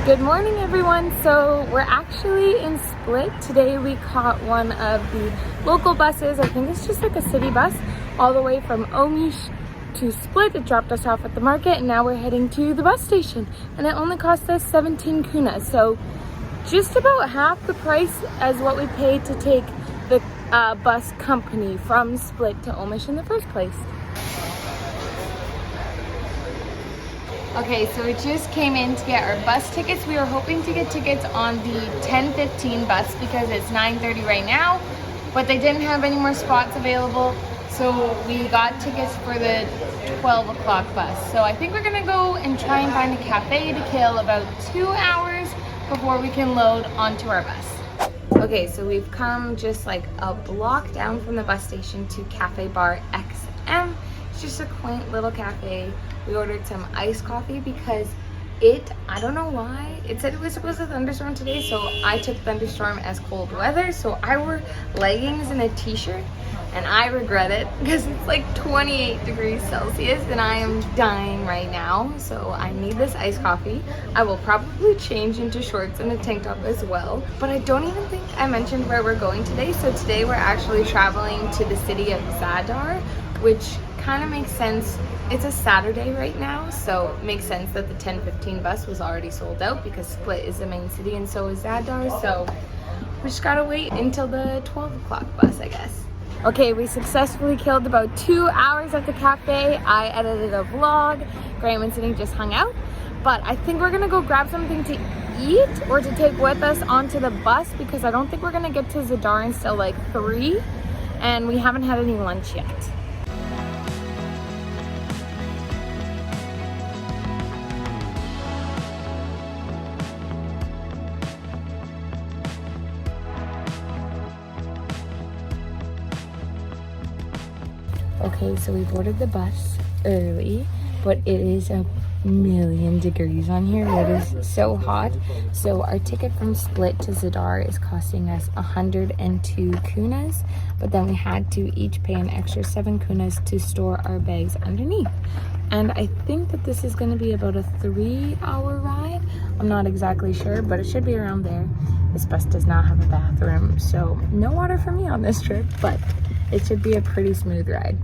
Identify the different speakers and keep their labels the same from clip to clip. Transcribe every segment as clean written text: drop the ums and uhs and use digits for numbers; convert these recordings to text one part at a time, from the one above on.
Speaker 1: Good morning, everyone. So we're actually in Split. Today we caught one of the local buses. I think it's just like a city bus all the way from Omis to Split. It dropped us off at the market and now we're heading to the bus station. And it only cost us 17 kuna. So just about half the price as what we paid to take the bus company from Split to Omis in the first place. Okay, so we just came in to get our bus tickets. We were hoping to get tickets on the 10:15 bus because it's 9:30 right now, but they didn't have any more spots available. So we got tickets for the 12 o'clock bus. So I think we're gonna go and try and find a cafe to kill about 2 hours before we can load onto our bus. Okay, so we've come just like a block down from the bus station to Cafe Bar XM. It's just a quaint little cafe. We ordered some iced coffee because I don't know why, it said it was supposed to thunderstorm today, so I took thunderstorm as cold weather. So I wore leggings and a t-shirt, and I regret it because it's like 28 degrees Celsius and I am dying right now. So I need this iced coffee. I will probably change into shorts and a tank top as well. But I don't even think I mentioned where we're going today. So today we're actually traveling to the city of Zadar, which kind of makes sense. It's a Saturday right now, so it makes sense that the 10:15 bus was already sold out because Split is the main city and so is Zadar. So we just gotta wait until the 12 o'clock bus, I guess. Okay, we successfully killed about 2 hours at the cafe. I edited a vlog. Graham and Sydney just hung out, but I think we're gonna go grab something to eat or to take with us onto the bus because I don't think we're gonna get to Zadar until like 3, and we haven't had any lunch yet. Okay, so we boarded the bus early, but it is a million degrees on here. It is so hot. So our ticket from Split to Zadar is costing us 102 kunas, but then we had to each pay an extra 7 kunas to store our bags underneath. And I think that this is going to be about a 3-hour ride. I'm not exactly sure, but it should be around there. This bus does not have a bathroom, so no water for me on this trip, but it should be a pretty smooth ride.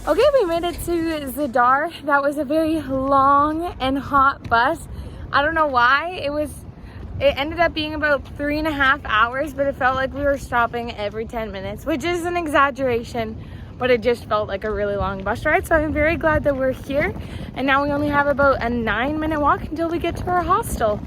Speaker 1: Okay, we made it to Zadar. That was a very long and hot bus. I don't know why. It ended up being about 3.5 hours, but it felt like we were stopping every 10 minutes, which is an exaggeration, but it just felt like a really long bus ride. So I'm very glad that we're here. And now we only have about a 9-minute walk until we get to our hostel.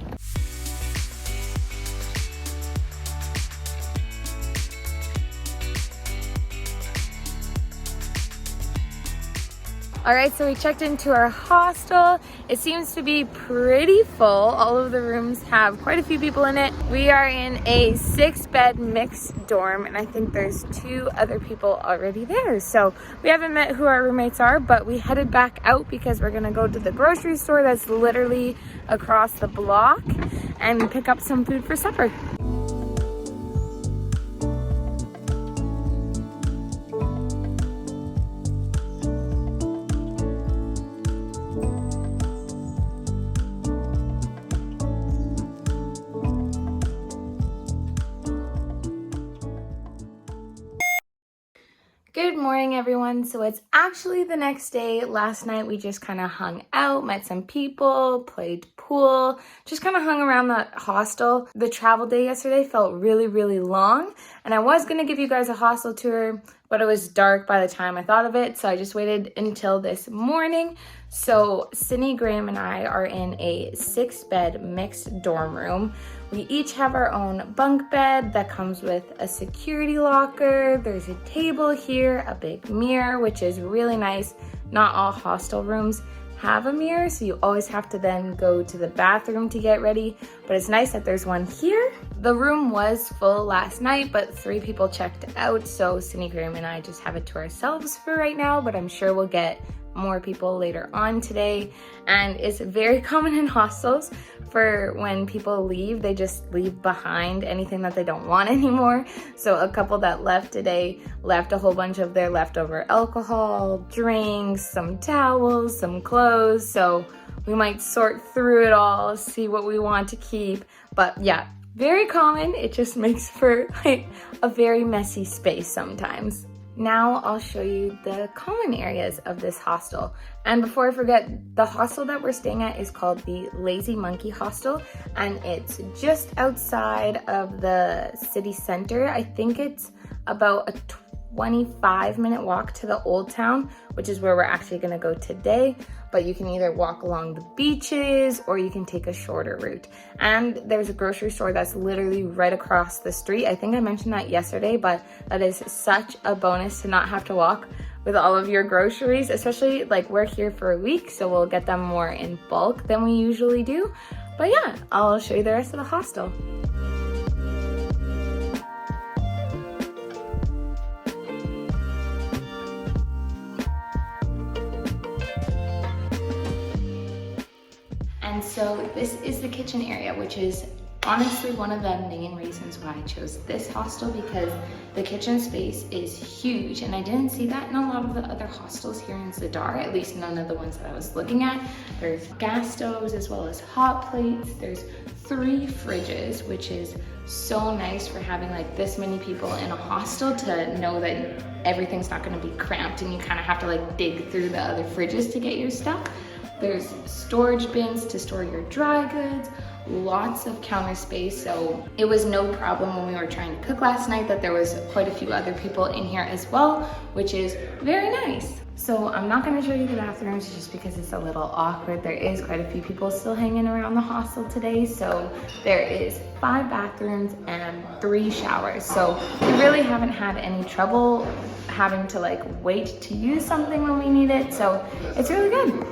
Speaker 1: All right, so we checked into our hostel. It seems to be pretty full. All of the rooms have quite a few people in it. We are in a 6-bed mixed dorm, and I think there's 2 other people already there. So we haven't met who our roommates are, but we headed back out because we're gonna go to the grocery store that's literally across the block and pick up some food for supper. Good morning, everyone. So it's actually the next day. Last night we just kind of hung out, met some people, played pool, just kind of hung around that hostel. The travel day yesterday felt really, really long, and I was going to give you guys a hostel tour, but it was dark by the time I thought of it, so I just waited until this morning. So Sydney, Graham, and I are in a 6-bed mixed dorm room. We each have our own bunk bed that comes with a security locker. There's a table here, a big mirror, which is really nice. Not all hostel rooms have a mirror, so you always have to then go to the bathroom to get ready, but it's nice that there's one here. The room was full last night, but 3 people checked out, so Cindy Graham and I just have it to ourselves for right now, but I'm sure we'll get more people later on today. And it's very common in hostels for when people leave, they just leave behind anything that they don't want anymore. So a couple that left today left a whole bunch of their leftover alcohol, drinks, some towels, some clothes. So we might sort through it all, see what we want to keep. But yeah, very common. It just makes for like a very messy space sometimes. Now I'll show you the common areas of this hostel. And before I forget, the hostel that we're staying at is called the Lazy Monkey Hostel, and it's just outside of the city center. I think it's about a 25-minute walk to the Old Town, which is where we're actually gonna go today. But you can either walk along the beaches or you can take a shorter route. And there's a grocery store that's literally right across the street. I think I mentioned that yesterday, but that is such a bonus to not have to walk with all of your groceries, especially like we're here for a week, so we'll get them more in bulk than we usually do. But yeah, I'll show you the rest of the hostel. And so this is the kitchen area, which is honestly one of the main reasons why I chose this hostel, because the kitchen space is huge, and I didn't see that in a lot of the other hostels here in Zadar, at least none of the ones that I was looking at. There's gas stoves as well as hot plates. There's 3 fridges, which is so nice for having like this many people in a hostel, to know that everything's not going to be cramped and you kind of have to like dig through the other fridges to get your stuff. There's storage bins to store your dry goods, lots of counter space, so it was no problem when we were trying to cook last night that there was quite a few other people in here as well, which is very nice. So I'm not going to show you the bathrooms just because it's a little awkward. There is quite a few people still hanging around the hostel today, so there is 5 bathrooms and 3 showers. So we really haven't had any trouble having to like wait to use something when we need it, so it's really good.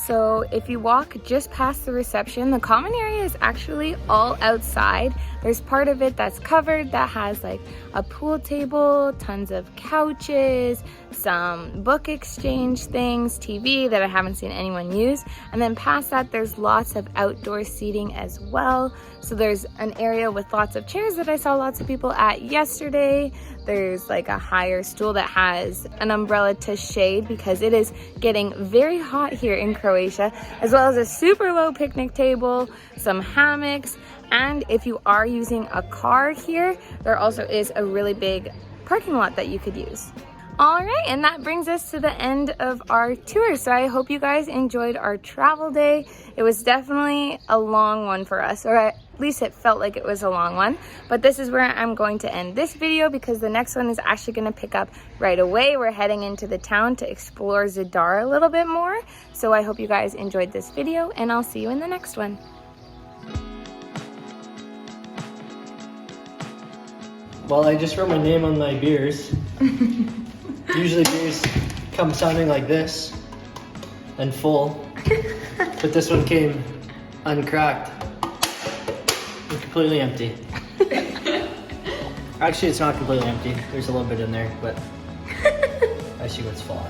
Speaker 1: So if you walk just past the reception, the common area is actually all outside. There's part of it that's covered that has like a pool table, tons of couches, some book exchange things, TV that I haven't seen anyone use. And then past that, there's lots of outdoor seating as well. So there's an area with lots of chairs that I saw lots of people at yesterday. There's like a higher stool that has an umbrella to shade because it is getting very hot here in Croatia, as well as a super low picnic table, some hammocks, and if you are using a car here, there also is a really big parking lot that you could use. All right, and that brings us to the end of our tour. So I hope you guys enjoyed our travel day. It was definitely a long one for us, or at least it felt like it was a long one. But this is where I'm going to end this video because the next one is actually going to pick up right away. We're heading into the town to explore Zadar a little bit more. So I hope you guys enjoyed this video, and I'll see you in the next one.
Speaker 2: Well, I just wrote my name on my beers. Usually beers come sounding like this and full, but this one came uncracked and completely empty. Actually, it's not completely empty. There's a little bit in there, but I see what's full.